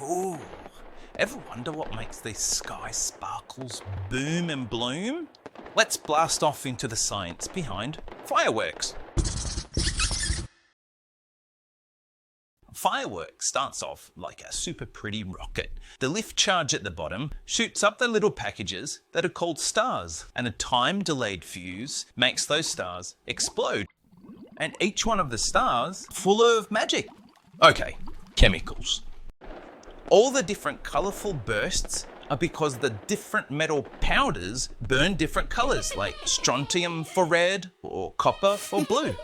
Ooh, ever wonder what makes these sky sparkles boom and bloom? Let's blast off into the science behind fireworks. Fireworks starts off like a super pretty rocket. The lift charge at the bottom shoots up the little packages that are called stars, and a time-delayed fuse makes those stars explode. And each one of the stars full of magic. Okay, chemicals. All the different colourful bursts are because the different metal powders burn different colours, like strontium for red or copper for blue.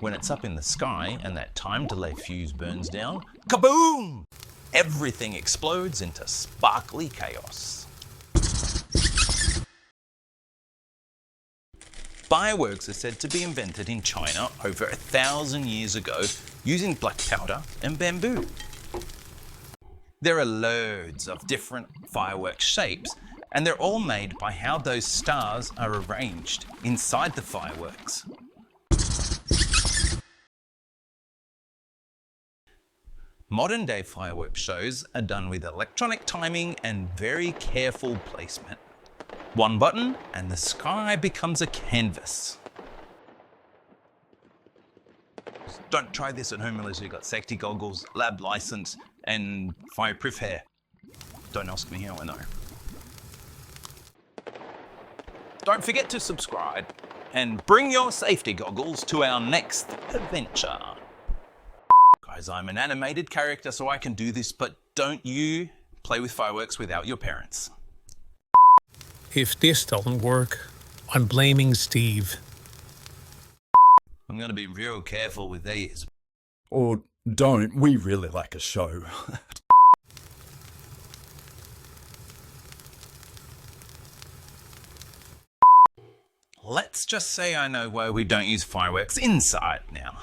When it's up in the sky and that time delay fuse burns down, kaboom! Everything explodes into sparkly chaos. Fireworks are said to be invented in China over 1,000 years ago using black powder and bamboo. There are loads of different fireworks shapes, and they're all made by how those stars are arranged inside the fireworks. Modern day fireworks shows are done with electronic timing and very careful placement. One button and the sky becomes a canvas. Don't try this at home unless you've got safety goggles, lab license and fireproof hair. Don't ask me how I know. Don't forget to subscribe and bring your safety goggles to our next adventure. Guys, I'm an animated character so I can do this, but don't you play with fireworks without your parents. If this doesn't work, I'm blaming Steve. I'm going to be real careful with these. Or don't, we really like a show. Let's just say I know why we don't use fireworks inside now.